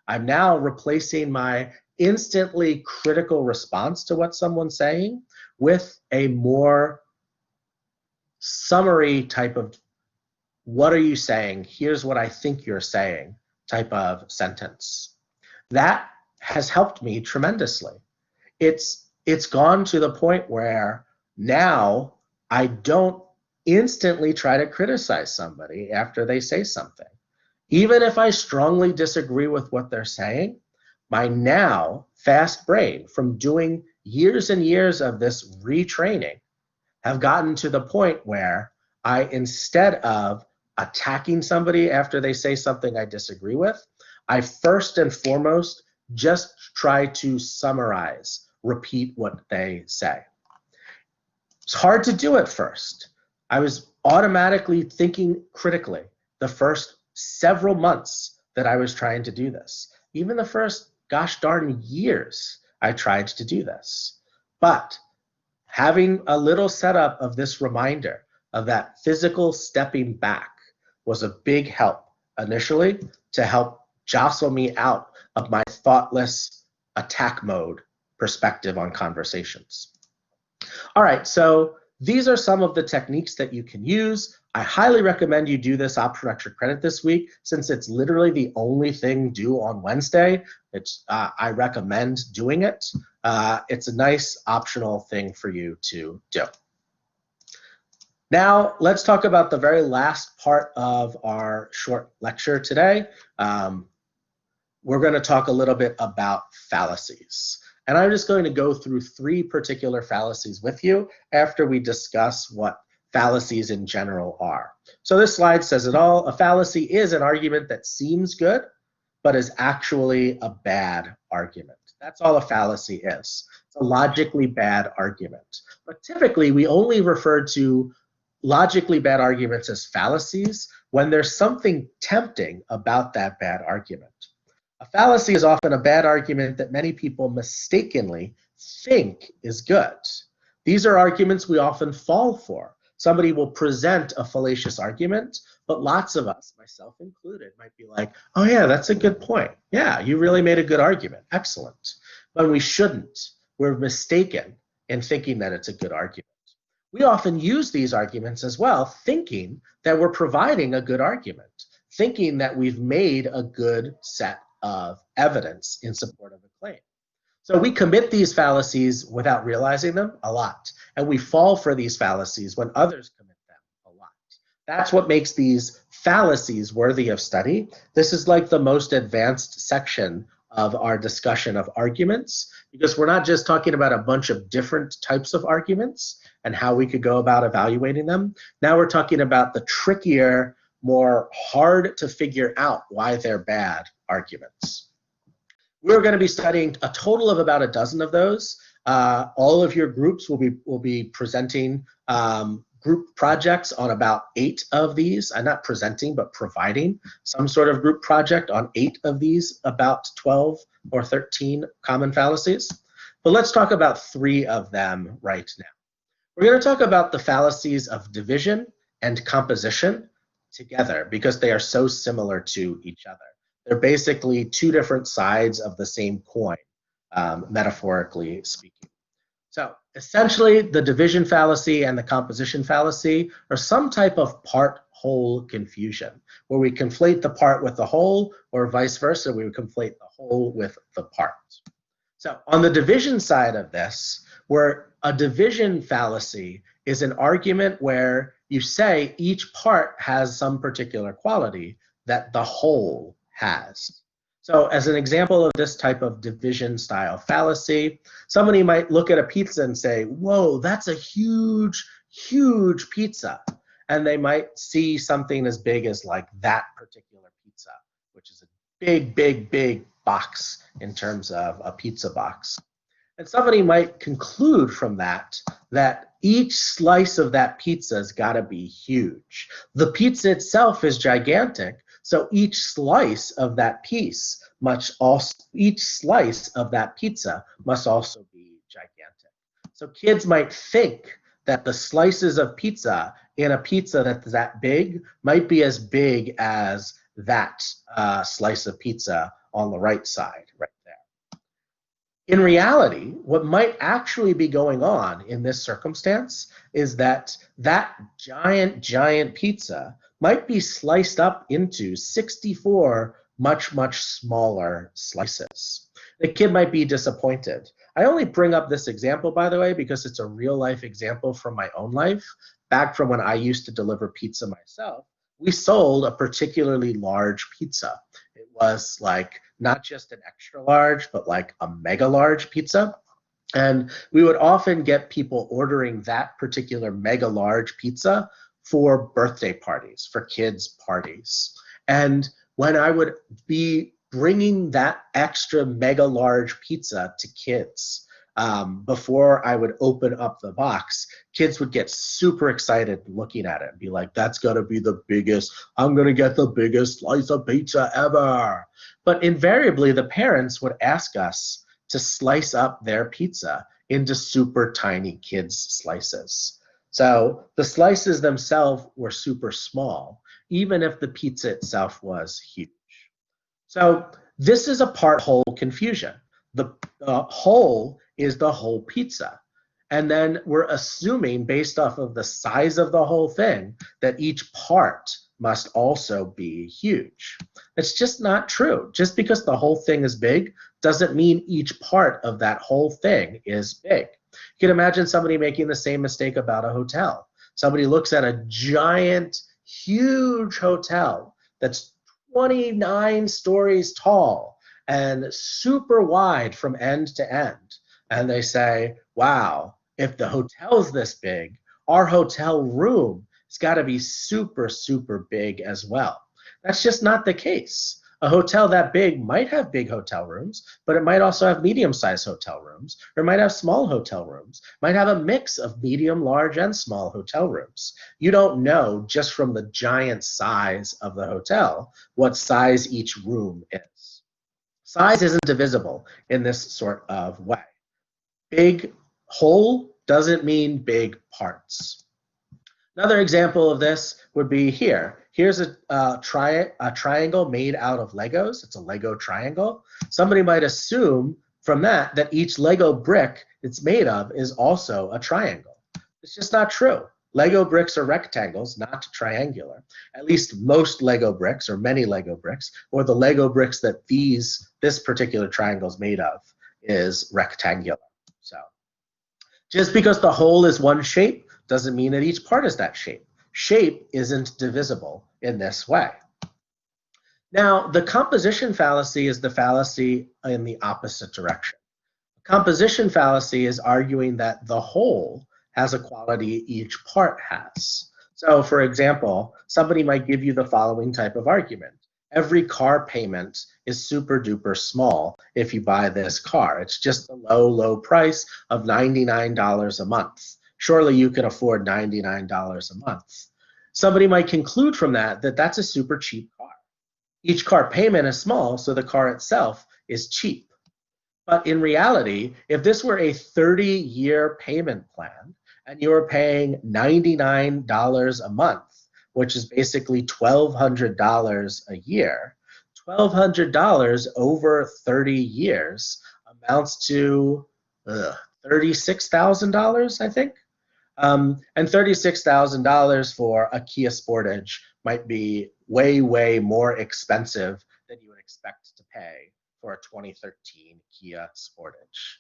I'm now replacing my instantly critical response to what someone's saying with a more summary type of, what are you saying? Here's what I think you're saying type of sentence. That has helped me tremendously. It's gone to the point where now I don't instantly try to criticize somebody after they say something. Even if I strongly disagree with what they're saying, my now fast brain from doing years and years of this retraining have gotten to the point where I, instead of attacking somebody after they say something I disagree with, I first and foremost just try to summarize, repeat what they say. It's hard to do at first. I was automatically thinking critically the first several months that I was trying to do this. Even the first gosh darn years I tried to do this. But having a little setup of this reminder of that physical stepping back was a big help initially to help jostle me out of my thoughtless attack mode perspective on conversations. All right, so these are some of the techniques that you can use. I highly recommend you do this optional extra credit this week, since it's literally the only thing due on Wednesday. I recommend doing it. It's a nice optional thing for you to do. Now, let's talk about the very last part of our short lecture today. We're going to talk a little bit about fallacies. And I'm just going to go through 3 particular fallacies with you after we discuss what fallacies in general are. So this slide says it all. A fallacy is an argument that seems good, but is actually a bad argument. That's all a fallacy is. It's a logically bad argument. But typically, we only refer to logically bad arguments as fallacies when there's something tempting about that bad argument. A fallacy is often a bad argument that many people mistakenly think is good. These are arguments we often fall for. Somebody will present a fallacious argument, but lots of us, myself included, might be like, oh yeah, that's a good point. Yeah, you really made a good argument. Excellent. But we shouldn't. We're mistaken in thinking that it's a good argument. We often use these arguments as well, thinking that we're providing a good argument, thinking that we've made a good set of evidence in support of a claim. So we commit these fallacies without realizing them a lot, and we fall for these fallacies when others commit them a lot. That's what makes these fallacies worthy of study. This is like the most advanced section of our discussion of arguments, because we're not just talking about a bunch of different types of arguments and how we could go about evaluating them. Now we're talking about the trickier, more hard to figure out why they're bad arguments. We're going to be studying a total of about a dozen of those. All of your groups will be presenting group projects on about 8 of these. I'm not presenting, but providing some sort of group project on 8 of these, about 12 or 13 common fallacies. But let's talk about 3 of them right now. We're going to talk about the fallacies of division and composition together because they are so similar to each other. They're basically 2 different sides of the same coin, metaphorically speaking. So essentially, the division fallacy and the composition fallacy are some type of part-whole confusion, where we conflate the part with the whole, or vice versa, we would conflate the whole with the part. So on the division side of this, where a division fallacy is an argument where you say each part has some particular quality that the whole has. So as an example of this type of division style fallacy, somebody might look at a pizza and say, whoa, that's a huge, huge pizza. And they might see something as big as like that particular pizza, which is a big, big, big box in terms of a pizza box. And somebody might conclude from that that each slice of that pizza's gotta be huge. The pizza itself is gigantic, so each slice of that piece each slice of that pizza must also be gigantic. So kids might think that the slices of pizza in a pizza that's that big might be as big as that slice of pizza on the right side, right there. In reality, what might actually be going on in this circumstance is that that giant, giant pizza might be sliced up into 64 much, much smaller slices. The kid might be disappointed. I only bring up this example, by the way, because it's a real life example from my own life. Back from when I used to deliver pizza myself, we sold a particularly large pizza. It was like not just an extra large, but like a mega large pizza. And we would often get people ordering that particular mega large pizza for birthday parties, for kids' parties. And when I would be bringing that extra mega large pizza to kids, before I would open up the box, kids would get super excited looking at it and be like, that's gonna be the biggest, I'm gonna get the biggest slice of pizza ever. But invariably, the parents would ask us to slice up their pizza into super tiny kids' slices. So the slices themselves were super small, even if the pizza itself was huge. So this is a part-whole confusion. The whole is the whole pizza. And then we're assuming, based off of the size of the whole thing, that each part must also be huge. It's just not true. Just because the whole thing is big doesn't mean each part of that whole thing is big. You can imagine somebody making the same mistake about a hotel. Somebody looks at a giant, huge hotel that's 29 stories tall and super wide from end to end. And they say, wow, if the hotel's this big, our hotel room has got to be super, super big as well. That's just not the case. A hotel that big might have big hotel rooms, but it might also have medium-sized hotel rooms, or it might have small hotel rooms, might have a mix of medium, large, and small hotel rooms. You don't know just from the giant size of the hotel what size each room is. Size isn't divisible in this sort of way. Big whole doesn't mean big parts. Another example of this would be here. Here's a triangle made out of Legos. It's a Lego triangle. Somebody might assume from that that each Lego brick it's made of is also a triangle. It's just not true. Lego bricks are rectangles, not triangular. At least most Lego bricks, or many Lego bricks, or the Lego bricks that this particular triangle is made of, is rectangular. So just because the whole is one shape doesn't mean that each part is that shape. Shape isn't divisible in this way. Now, the composition fallacy is the fallacy in the opposite direction. Composition fallacy is arguing that the whole has a quality each part has. So, for example, somebody might give you the following type of argument. Every car payment is super duper small if you buy this car. It's just the low, low price of $99 a month. Surely you can afford $99 a month. Somebody might conclude from that that that's a super cheap car. Each car payment is small, so the car itself is cheap. But in reality, if this were a 30-year payment plan and you were paying $99 a month, which is basically $1,200 a year, $1,200 over 30 years amounts to $36,000, I think. And $36,000 for a Kia Sportage might be way, way more expensive than you would expect to pay for a 2013 Kia Sportage.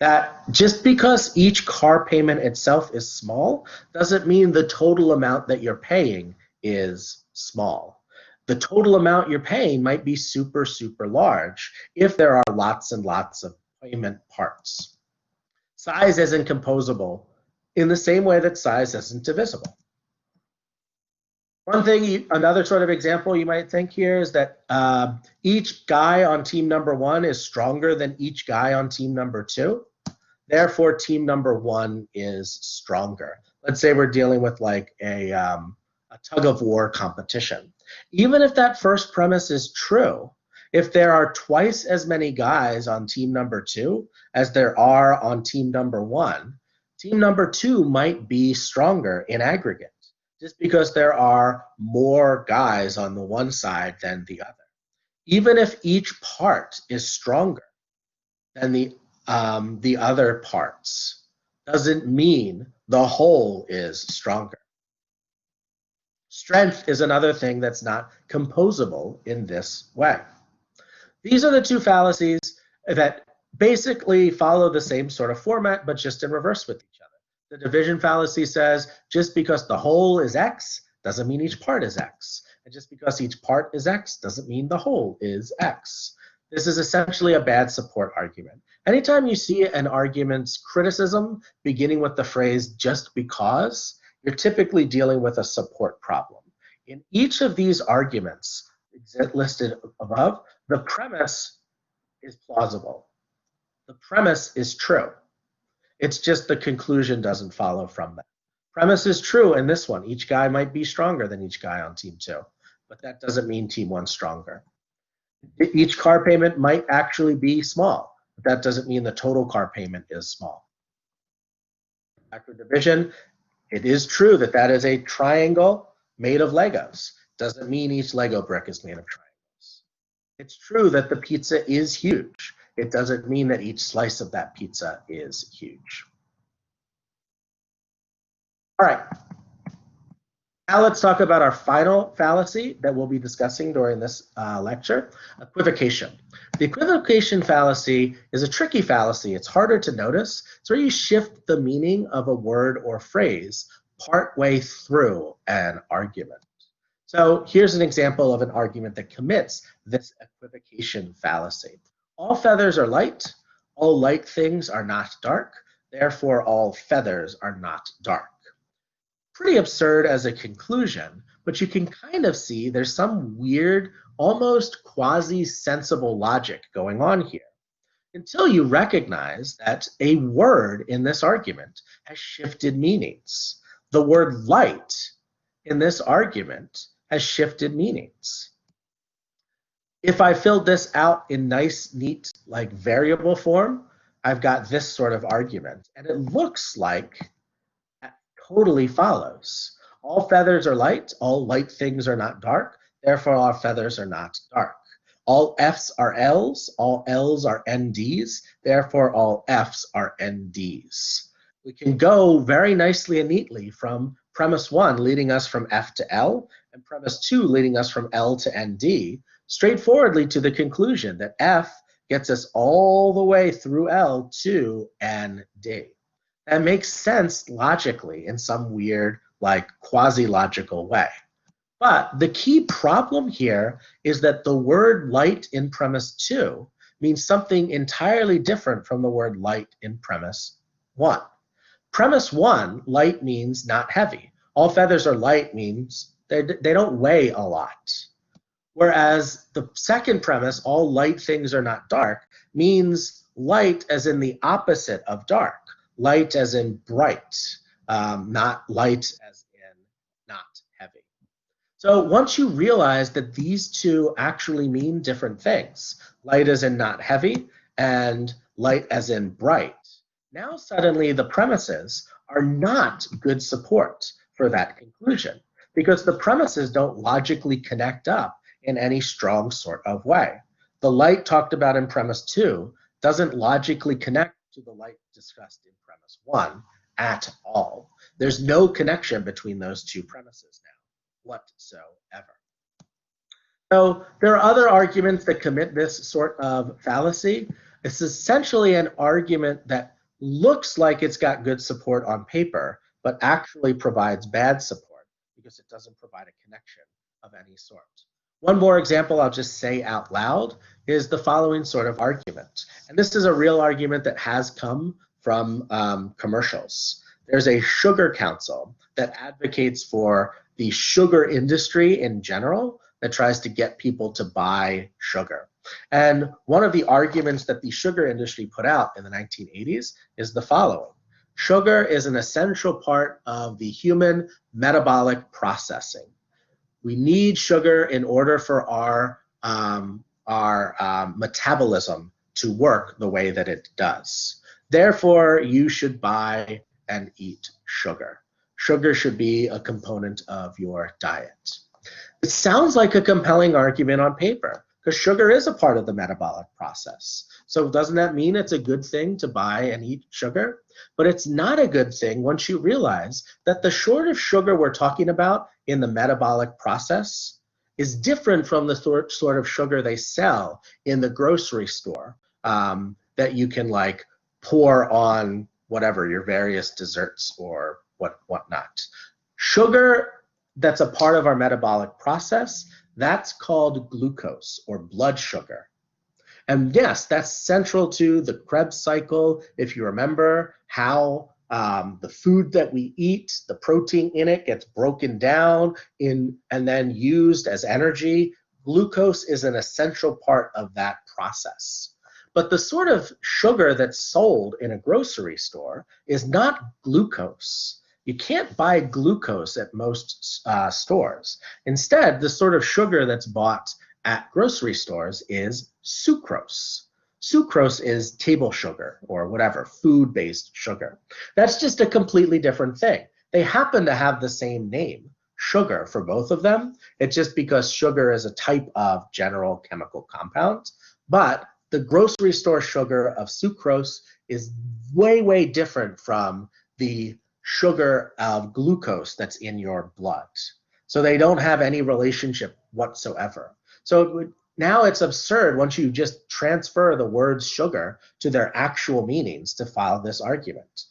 That just because each car payment itself is small doesn't mean the total amount that you're paying is small. The total amount you're paying might be super, super large if there are lots and lots of payment parts. Size isn't composable in the same way that size isn't divisible. One thing, another sort of example you might think here is that each guy on team number 1 is stronger than each guy on team number 2. Therefore, team number 1 is stronger. Let's say we're dealing with like a tug of war competition. Even if that first premise is true, if there are twice as many guys on team number 2 as there are on team number 1, team number 2 might be stronger in aggregate, just because there are more guys on the one side than the other. Even if each part is stronger than the other parts, doesn't mean the whole is stronger. Strength is another thing that's not composable in this way. These are the two fallacies that basically follow the same sort of format, but just in reverse with each other. The division fallacy says just because the whole is X doesn't mean each part is X. And just because each part is X doesn't mean the whole is X. This is essentially a bad support argument. Anytime you see an argument's criticism beginning with the phrase just because, you're typically dealing with a support problem. In each of these arguments listed above, the premise is plausible. The premise is true. It's just the conclusion doesn't follow from that. Premise is true in this one. Each guy might be stronger than each guy on team 2, but that doesn't mean team 1's stronger. Each car payment might actually be small, but that doesn't mean the total car payment is small. Factor division, it is true that that is a triangle made of Legos. Doesn't mean each Lego brick is made of triangles. It's true that the pizza is huge. It doesn't mean that each slice of that pizza is huge. All right. Now let's talk about our final fallacy that we'll be discussing during this lecture, equivocation. The equivocation fallacy is a tricky fallacy. It's harder to notice. It's where you shift the meaning of a word or phrase partway through an argument. So here's an example of an argument that commits this equivocation fallacy. All feathers are light. All light things are not dark. Therefore, all feathers are not dark. Pretty absurd as a conclusion, but you can kind of see there's some weird, almost quasi-sensible logic going on here, until you recognize that a word in this argument has shifted meanings. The word light in this argument has shifted meanings. If I filled this out in nice, neat, like variable form, I've got this sort of argument, and it looks like totally follows. All feathers are light, all light things are not dark, therefore all feathers are not dark. All F's are L's, all L's are NDs, therefore all F's are NDs. We can go very nicely and neatly from premise 1 leading us from F to L, and premise 2 leading us from L to ND, straightforwardly to the conclusion that F gets us all the way through L to ND. That makes sense logically in some weird, like quasi-logical way. But the key problem here is that the word light in premise 2 means something entirely different from the word light in premise 1. Premise 1, light means not heavy. All feathers are light means they don't weigh a lot. Whereas the second premise, all light things are not dark, means light as in the opposite of dark. Light as in bright, not light as in not heavy. So once you realize that these two actually mean different things, light as in not heavy and light as in bright, now suddenly the premises are not good support for that conclusion, because the premises don't logically connect up in any strong sort of way. The light talked about in premise 2 doesn't logically connect to the light discussed in premise 1 at all. There's no connection between those two premises now whatsoever. So there are other arguments that commit this sort of fallacy. It's essentially an argument that looks like it's got good support on paper, but actually provides bad support because it doesn't provide a connection of any sort. One more example I'll just say out loud is the following sort of argument. And this is a real argument that has come from commercials. There's a sugar council that advocates for the sugar industry in general that tries to get people to buy sugar. And one of the arguments that the sugar industry put out in the 1980s is the following. Sugar is an essential part of the human metabolic processing. We need sugar in order for our metabolism to work the way that it does. Therefore, you should buy and eat sugar. Sugar should be a component of your diet. It sounds like a compelling argument on paper, because sugar is a part of the metabolic process. So doesn't that mean it's a good thing to buy and eat sugar? But it's not a good thing once you realize that the sort of sugar we're talking about in the metabolic process is different from the sort of sugar they sell in the grocery store that you can like pour on whatever, your various desserts or whatnot. Sugar that's a part of our metabolic process, that's called glucose or blood sugar. And yes, that's central to the Krebs cycle. If you remember how the food that we eat, the protein in it gets broken down and then used as energy. Glucose is an essential part of that process. But the sort of sugar that's sold in a grocery store is not glucose. You can't buy glucose at most stores. Instead, the sort of sugar that's bought at grocery stores is sucrose. Sucrose is table sugar or whatever, food-based sugar. That's just a completely different thing. They happen to have the same name, sugar, for both of them. It's just because sugar is a type of general chemical compound, but the grocery store sugar of sucrose is way, way different from the sugar of glucose that's in your blood. So they don't have any relationship whatsoever. So now it's absurd once you just transfer the words sugar to their actual meanings to file this argument.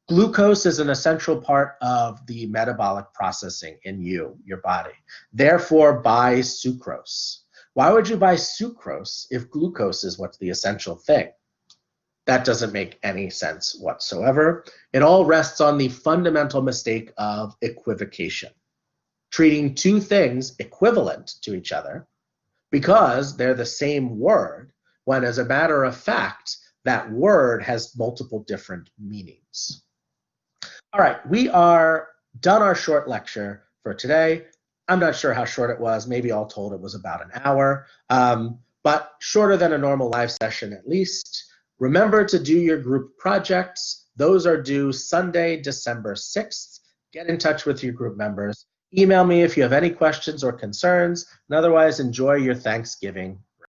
Glucose is an essential part of the metabolic processing in your body. Therefore, buy sucrose. Why would you buy sucrose if glucose is what's the essential thing? That doesn't make any sense whatsoever. It all rests on the fundamental mistake of equivocation, treating two things equivalent to each other because they're the same word, when as a matter of fact, that word has multiple different meanings. All right, we are done our short lecture for today. I'm not sure how short it was. Maybe all told it was about an hour, but shorter than a normal live session at least. Remember to do your group projects. Those are due Sunday, December 6th. Get in touch with your group members. Email me if you have any questions or concerns, and otherwise enjoy your Thanksgiving.